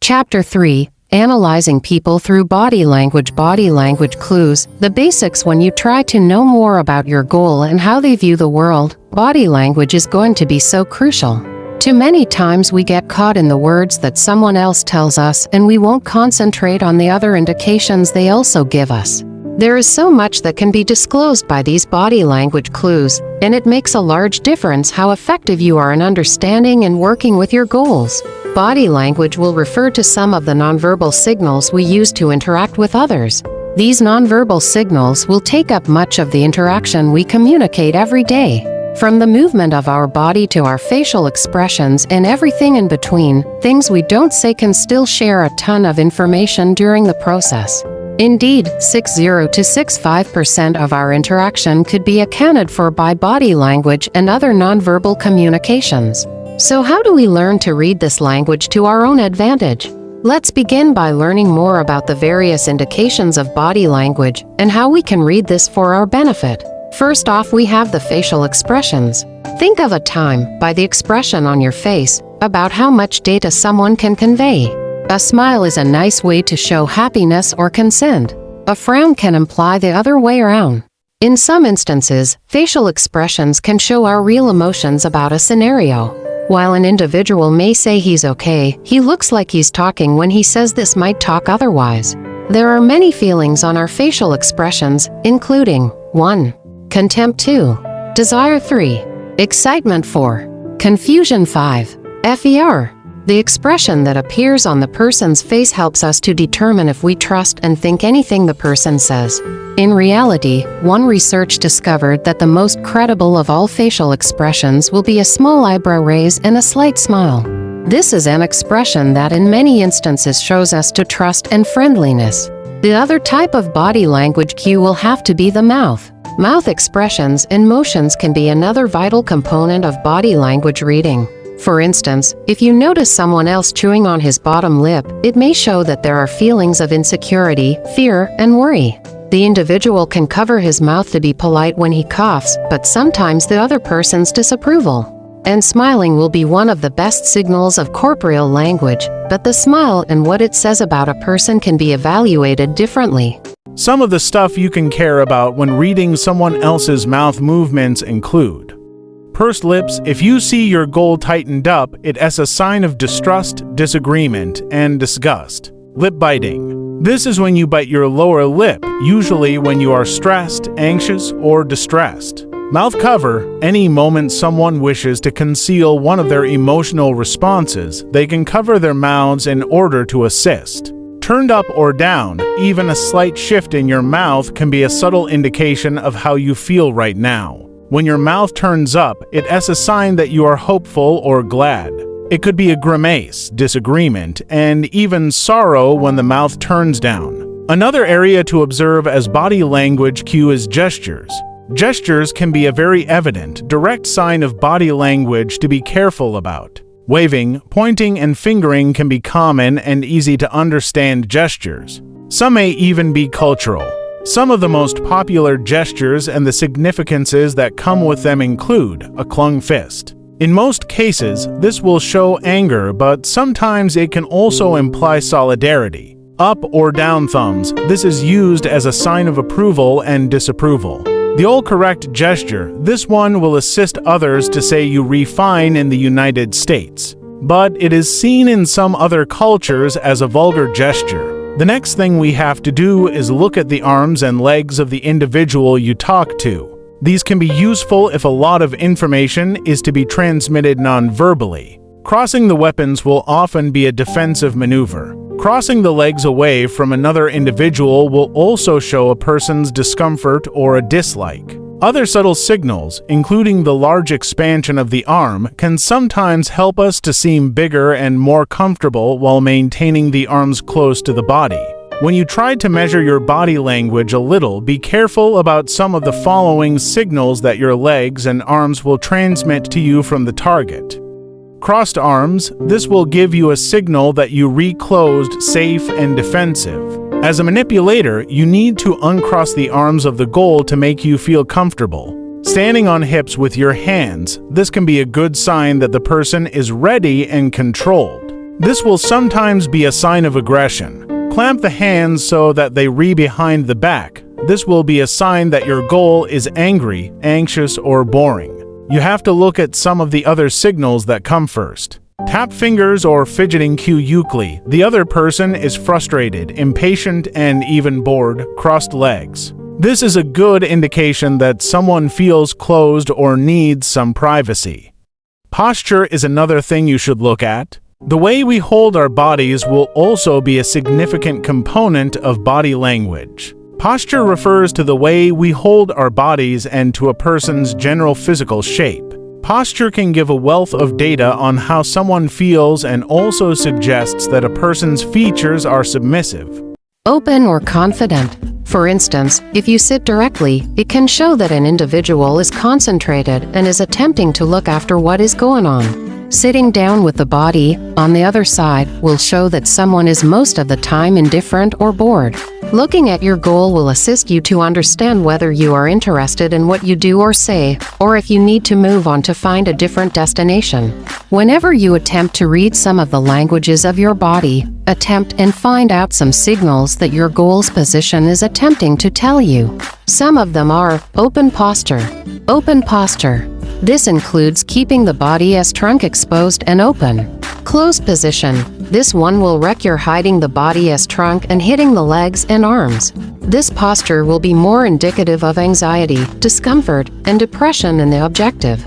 Chapter 3. Analyzing people through body language. Body language clues. The basics when you try to know more about your goal and how they view the world. Body language is going to be so crucial. Too many times we get caught in the words that someone else tells us and we won't concentrate on the other indications they also give us. There is so much that can be disclosed by these body language clues, and it makes a large difference how effective you are in understanding and working with your goals. Body language will refer to some of the nonverbal signals we use to interact with others. These nonverbal signals will take up much of the interaction we communicate every day. From the movement of our body to our facial expressions and everything in between, things we don't say can still share a ton of information during the process. Indeed, 60 to 65% of our interaction could be accounted for by body language and other nonverbal communications. So how do we learn to read this language to our own advantage? Let's begin by learning more about the various indications of body language and how we can read this for our benefit. First off, we have the facial expressions. Think of a time, by the expression on your face, about how much data someone can convey. A smile is a nice way to show happiness or consent. A frown can imply the other way around. In some instances, facial expressions can show our real emotions about a scenario. While an individual may say he's okay, he looks like he's talking when he says this might talk otherwise. There are many feelings on our facial expressions, including 1. Contempt 2. Desire 3. Excitement 4. Confusion 5. FER. The expression that appears on the person's face helps us to determine if we trust and think anything the person says. In reality, one research discovered that the most credible of all facial expressions will be a small eyebrow raise and a slight smile. This is an expression that in many instances shows us to trust and friendliness. The other type of body language cue will have to be the mouth. Mouth expressions and motions can be another vital component of body language reading. For instance, if you notice someone else chewing on his bottom lip, it may show that there are feelings of insecurity, fear, and worry. The individual can cover his mouth to be polite when he coughs, but sometimes the other person's disapproval. And smiling will be one of the best signals of corporeal language, but the smile and what it says about a person can be evaluated differently. Some of the stuff you can care about when reading someone else's mouth movements include: pursed lips. If you see your goal tightened up, it's a sign of distrust, disagreement, and disgust. Lip biting. This is when you bite your lower lip, usually when you are stressed, anxious, or distressed. Mouth cover. Any moment someone wishes to conceal one of their emotional responses, they can cover their mouths in order to assist. Turned up or down. Even a slight shift in your mouth can be a subtle indication of how you feel right now. When your mouth turns up, it's a sign that you are hopeful or glad. It could be a grimace, disagreement, and even sorrow when the mouth turns down. Another area to observe as body language cue is gestures. Gestures can be a very evident, direct sign of body language to be careful about. Waving, pointing, and fingering can be common and easy to understand gestures. Some may even be cultural. Some of the most popular gestures and the significances that come with them include a clung fist. In most cases, this will show anger, but sometimes it can also imply solidarity. Up or down thumbs. This is used as a sign of approval and disapproval. The all-correct gesture. This one will assist others to say you refine in the United States, but it is seen in some other cultures as a vulgar gesture. The next thing we have to do is look at the arms and legs of the individual you talk to. These can be useful if a lot of information is to be transmitted non-verbally. Crossing the weapons will often be a defensive maneuver. Crossing the legs away from another individual will also show a person's discomfort or a dislike. Other subtle signals, including the large expansion of the arm, can sometimes help us to seem bigger and more comfortable while maintaining the arms close to the body. When you try to measure your body language a little, be careful about some of the following signals that your legs and arms will transmit to you from the target. Crossed arms. This will give you a signal that you reclosed, safe, and defensive. As a manipulator, you need to uncross the arms of the goal to make you feel comfortable. Standing on hips with your hands. This can be a good sign that the person is ready and controlled. This will sometimes be a sign of aggression. Clamp the hands so that they re behind the back. This will be a sign that your goal is angry, anxious, or boring. You have to look at some of the other signals that come first. Tap fingers or fidgeting cue Euclid. The other person is frustrated, impatient, and even bored. Crossed legs. This is a good indication that someone feels closed or needs some privacy. Posture is another thing you should look at. The way we hold our bodies will also be a significant component of body language. Posture refers to the way we hold our bodies and to a person's general physical shape. Posture can give a wealth of data on how someone feels and also suggests that a person's features are submissive. Open or confident. For instance, if you sit directly, it can show that an individual is concentrated and is attempting to look after what is going on. Sitting down with the body, on the other side, will show that someone is most of the time indifferent or bored. Looking at your goal will assist you to understand whether you are interested in what you do or say, or if you need to move on to find a different destination. Whenever you attempt to read some of the languages of your body, attempt and find out some signals that your goal's position is attempting to tell you. Some of them are open posture. Open posture. This includes keeping the body as trunk exposed and open. Closed position. This one will wreck your hiding the body as trunk and hitting the legs and arms. This posture will be more indicative of anxiety, discomfort, and depression in the objective.